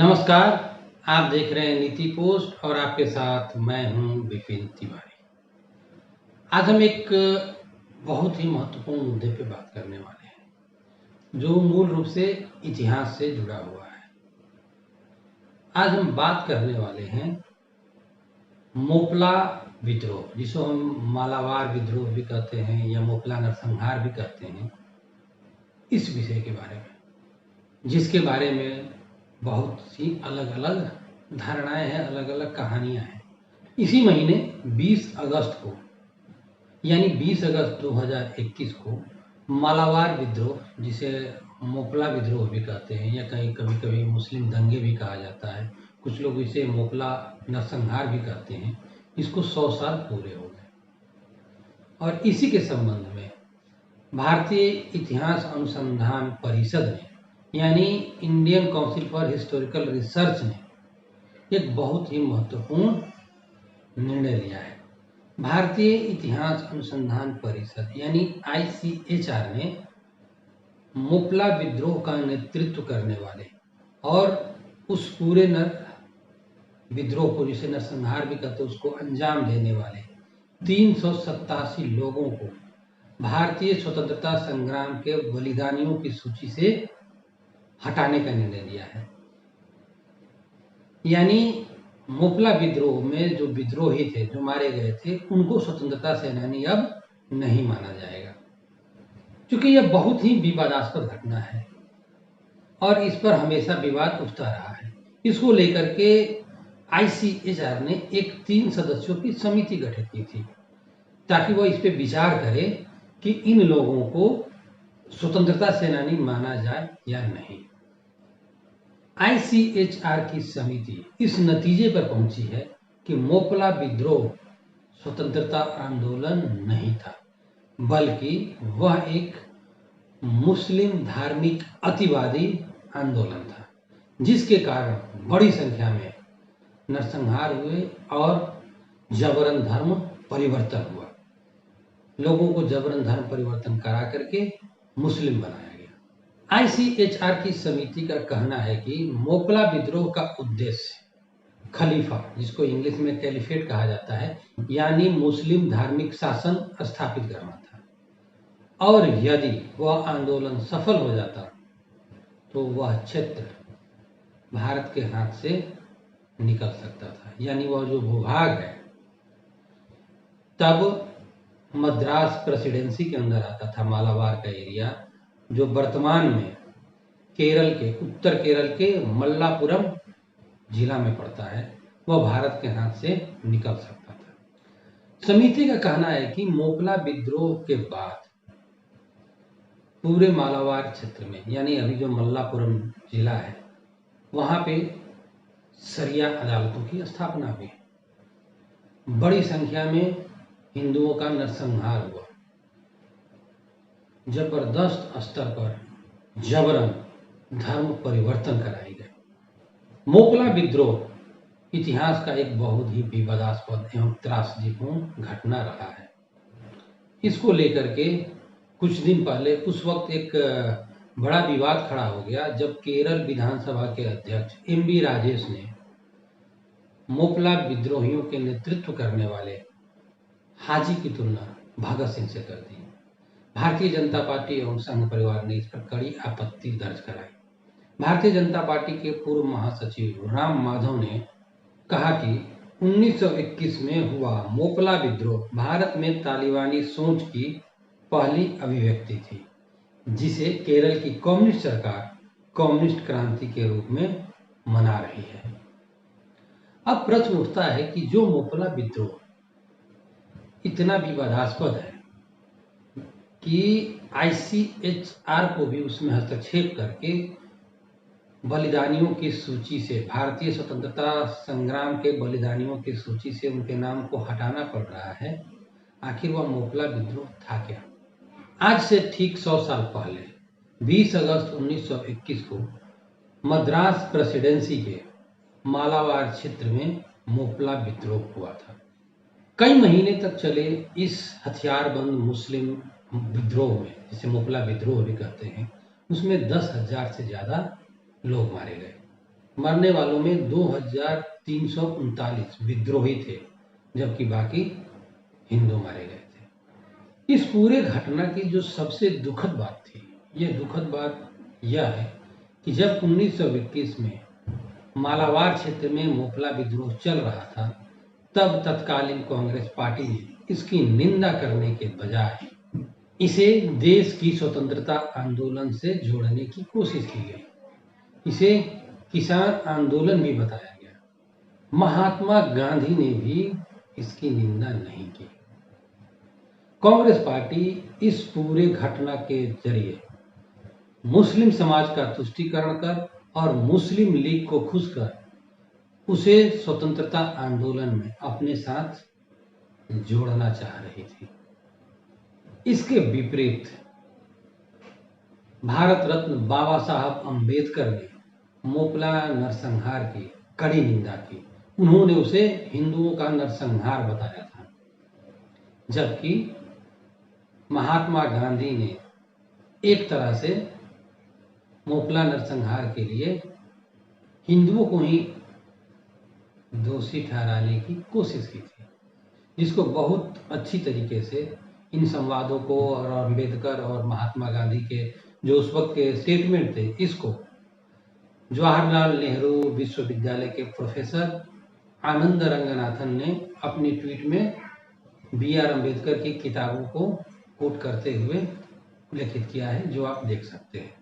नमस्कार। आप देख रहे हैं नीति पोस्ट और आपके साथ मैं हूं विपिन तिवारी। आज हम एक बहुत ही महत्वपूर्ण मुद्दे पे बात करने वाले हैं जो मूल रूप से इतिहास से जुड़ा हुआ है। आज हम बात करने वाले हैं मोपला विद्रोह, जिसको हम मालाबार विद्रोह भी कहते हैं या मोपला नरसंहार भी कहते हैं। इस विषय के बारे में, जिसके बारे में बहुत सी अलग अलग धारणाएं हैं, अलग अलग कहानियां हैं। इसी महीने 20 अगस्त को, यानी 20 अगस्त 2021 को मालाबार विद्रोह, जिसे मोपला विद्रोह भी कहते हैं या कहीं कभी कभी मुस्लिम दंगे भी कहा जाता है, कुछ लोग इसे मोपला नरसंहार भी कहते हैं, इसको 100 साल पूरे हो गए। और इसी के संबंध में भारतीय इतिहास अनुसंधान परिषद ने, यानी Indian council for historical research ने एक बहुत ही महत्वपूर्ण निर्णय लिया है। भारतीय इतिहास अनुसंधान परिषद यानी ICHR ने मोपला विद्रोह का नेतृत्व करने वाले और उस पूरे विद्रोह को, जिसे नरसंहार भी कहते हैं, उसको अंजाम देने वाले 387 लोगों को भारतीय स्वतंत्रता संग्राम के बलिदानियों की सूची से हटाने का निर्णय लिया है। यानी मोपला विद्रोह में जो विद्रोही थे, जो मारे गए थे, उनको स्वतंत्रता सेनानी अब नहीं माना जाएगा, क्योंकि यह बहुत ही विवादास्पद घटना है और इस पर हमेशा विवाद उठता रहा है। इसको लेकर के ICHR ने एक 3 सदस्यों की समिति गठित की थी ताकि वह इस पर विचार करे कि इन लोगों को स्वतंत्रता सेनानी माना जाए या नहीं। ICHR की समिति इस नतीजे पर पहुंची है कि मोपला विद्रोह स्वतंत्रता आंदोलन नहीं था, बल्कि वह एक मुस्लिम धार्मिक अतिवादी आंदोलन था, जिसके कारण बड़ी संख्या में नरसंहार हुए और जबरन धर्म परिवर्तन हुआ। लोगों को जबरन धर्म परिवर्तन करा करके मुस्लिम बनाया गया। ICHR की समिति का कहना है कि मोपला विद्रोह का उद्देश्य खलीफा, जिसको इंग्लिश में कैलिफेट कहा जाता है, यानी मुस्लिम धार्मिक शासन स्थापित करना था। और यदि वह आंदोलन सफल हो जाता तो वह क्षेत्र भारत के हाथ से निकल सकता था, यानी वह जो भूभाग है तब मद्रास प्रेसिडेंसी के अंदर आता था। मालाबार का एरिया, जो वर्तमान में केरल के, उत्तर केरल के मल्लापुरम जिला में पड़ता है, वह भारत के हाथ से निकल सकता था। समिति का कहना है कि मोपला विद्रोह के बाद पूरे मालाबार क्षेत्र में, यानी अभी जो मल्लापुरम जिला है, वहां पे शरिया अदालतों की स्थापना हुई। बड़ी संख्या में हिंदुओं का नरसंहार हुआ। जबरदस्त स्तर पर जबरन धर्म परिवर्तन कराए गए। मोपला विद्रोह इतिहास का एक बहुत ही विवादास्पद एवं त्रासदीपूर्ण घटना रहा है। इसको लेकर के कुछ दिन पहले, उस वक्त एक बड़ा विवाद खड़ा हो गया जब केरल विधानसभा के अध्यक्ष MB राजेश ने मोपला विद्रोहियों के नेतृत्व करने वाले हाजी की तुलना भगत सिंह से कर दी। भारतीय जनता पार्टी एवं संघ परिवार ने इस पर कड़ी आपत्ति दर्ज कराई। भारतीय जनता पार्टी के पूर्व महासचिव राम माधव ने कहा कि 1921 में हुआ मोपला विद्रोह भारत में तालिबानी सोच की पहली अभिव्यक्ति थी, जिसे केरल की कम्युनिस्ट सरकार कम्युनिस्ट क्रांति के रूप में मना रही है। अब प्रश्न उठता है कि जो मोपला विद्रोह इतना विवादास्पद है कि ICHR को भी उसमें हस्तक्षेप करके बलिदानियों की सूची से, भारतीय स्वतंत्रता संग्राम के बलिदानियों की सूची से उनके नाम को हटाना पड़ रहा है, आखिर वह मोपला विद्रोह था क्या? आज से ठीक 100 साल पहले 20 अगस्त 1921 को मद्रास प्रेसिडेंसी के मालाबार क्षेत्र में मोपला विद्रोह हुआ था। कई महीने तक चले इस हथियारबंद मुस्लिम विद्रोह में, जिसे मोपला विद्रोह भी कहते हैं, उसमें 10,000 से ज्यादा लोग मारे गए। मरने वालों में 2339 विद्रोही थे, जबकि बाकी हिंदू मारे गए थे। इस पूरे घटना की जो सबसे दुखद बात थी, यह दुखद बात यह है कि जब 1921 में मालाबार क्षेत्र में मोपला विद्रोह चल रहा था, तब तत्कालीन कांग्रेस पार्टी ने इसकी निंदा करने के बजाय इसे देश की स्वतंत्रता आंदोलन से जोड़ने की कोशिश की गई। इसे किसान आंदोलन भी बताया गया। महात्मा गांधी ने भी इसकी निंदा नहीं की। कांग्रेस पार्टी इस पूरे घटना के जरिए मुस्लिम समाज का तुष्टीकरण कर और मुस्लिम लीग को खुश कर उसे स्वतंत्रता आंदोलन में अपने साथ जोड़ना चाह रही थी। इसके विपरीत भारत रत्न बाबा साहब अंबेडकर ने मोपला नरसंहार की कड़ी निंदा की। उन्होंने उसे हिंदुओं का नरसंहार बताया था, जबकि महात्मा गांधी ने एक तरह से मोपला नरसंहार के लिए हिंदुओं को ही दोषी ठहराने की कोशिश की थी, जिसको बहुत अच्छी तरीके से इन संवादों को और अंबेडकर और महात्मा गांधी के जो उस वक्त के स्टेटमेंट थे, इसको जवाहरलाल नेहरू विश्वविद्यालय के प्रोफेसर आनंद रंगनाथन ने अपनी ट्वीट में B.R. अम्बेडकर की किताबों को कोट करते हुए उल्लेखित किया है, जो आप देख सकते हैं।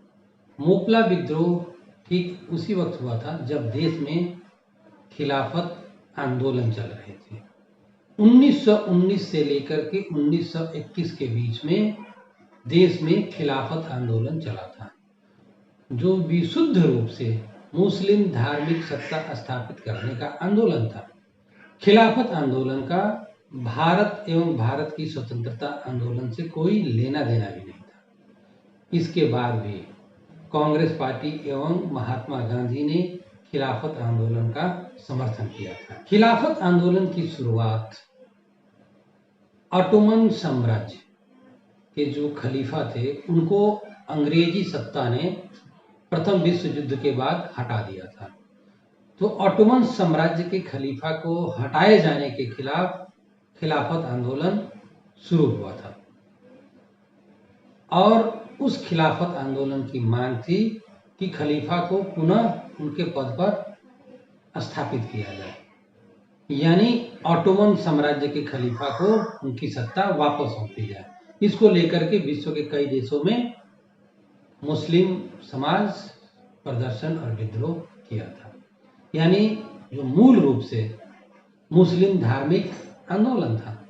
मोपला विद्रोह ठीक उसी वक्त हुआ था जब देश में खिलाफत आंदोलन चल रहे थे। 1919 से लेकर के 1921 के बीच में देश में खिलाफत आंदोलन चला था, जो विशुद्ध रूप से मुस्लिम धार्मिक सत्ता स्थापित करने का आंदोलन था। खिलाफत आंदोलन का भारत एवं भारत की स्वतंत्रता आंदोलन से कोई लेना देना भी नहीं था। इसके बाद भी कांग्रेस पार्टी एवं महात्मा गांधी ने खिलाफत आंदोलन का समर्थन किया था। खिलाफत आंदोलन की शुरुआत ऑटोमन साम्राज्य के जो खलीफा थे, उनको अंग्रेजी सत्ता ने प्रथम विश्व युद्ध के बाद हटा दिया था। तो ऑटोमन साम्राज्य के खलीफा को हटाए जाने के खिलाफ खिलाफत आंदोलन शुरू हुआ था और उस खिलाफत आंदोलन की मांग थी कि खलीफा को पुनः उनके पद पर स्थापित किया जाए, यानी ऑटोमन साम्राज्य के खलीफा को उनकी सत्ता वापस सौंपी जाए। इसको लेकर के विश्व के कई देशों में मुस्लिम समाज प्रदर्शन और विद्रोह किया था। यानी जो मूल रूप से मुस्लिम धार्मिक आंदोलन था,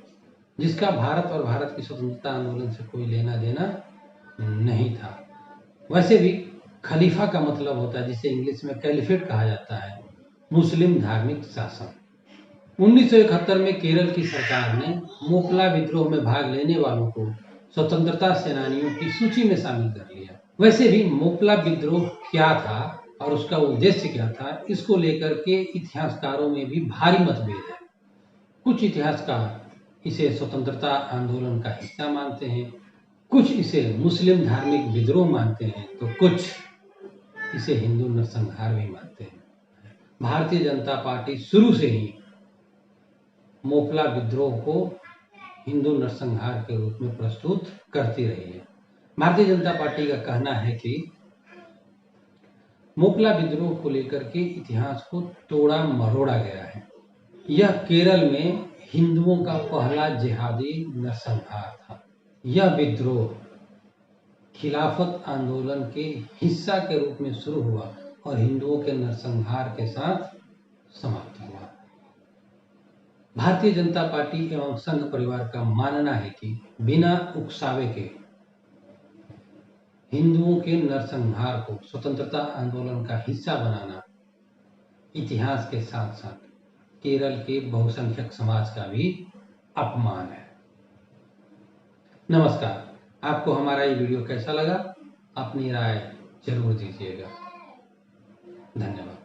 जिसका भारत और भारत की स्वतंत्रता आंदोलन से कोई लेना देना नहीं था। वैसे भी खलीफा का मतलब होता है, जिसे इंग्लिश में कैलिफेट कहा जाता है, मुस्लिम धार्मिक शासन। 1971 में केरल की सरकार ने मोपला विद्रोह में भाग लेने वालों को स्वतंत्रता सेनानियों की सूची में शामिल कर लिया। वैसे भी मोपला विद्रोह क्या था और उसका उद्देश्य क्या था, इसको लेकर के इतिहासकारों में भी भारी मतभेद है। कुछ इतिहासकार इसे स्वतंत्रता आंदोलन का हिस्सा मानते हैं, कुछ इसे मुस्लिम धार्मिक विद्रोह मानते हैं, तो कुछ इसे हिंदू नरसंहार भी मानते हैं। भारतीय जनता पार्टी शुरू से ही मोपला विद्रोह को हिंदू नरसंहार के रूप में प्रस्तुत करती रही है। भारतीय जनता पार्टी का कहना है कि मोपला विद्रोह को लेकर के इतिहास को तोड़ा मरोड़ा गया है। यह केरल में हिंदुओं का पहला जिहादी नरसंहार था। यह विद्रोह खिलाफत आंदोलन के हिस्सा के रूप में शुरू हुआ और हिंदुओं के नरसंहार के साथ समाप्त हुआ। भारतीय जनता पार्टी एवं संघ परिवार का मानना है कि बिना उकसावे के हिंदुओं के नरसंहार को स्वतंत्रता आंदोलन का हिस्सा बनाना इतिहास के साथ साथ केरल के बहुसंख्यक समाज का भी अपमान है। नमस्कार, आपको हमारा ये वीडियो कैसा लगा? अपनी राय जरूर दीजिएगा। धन्यवाद।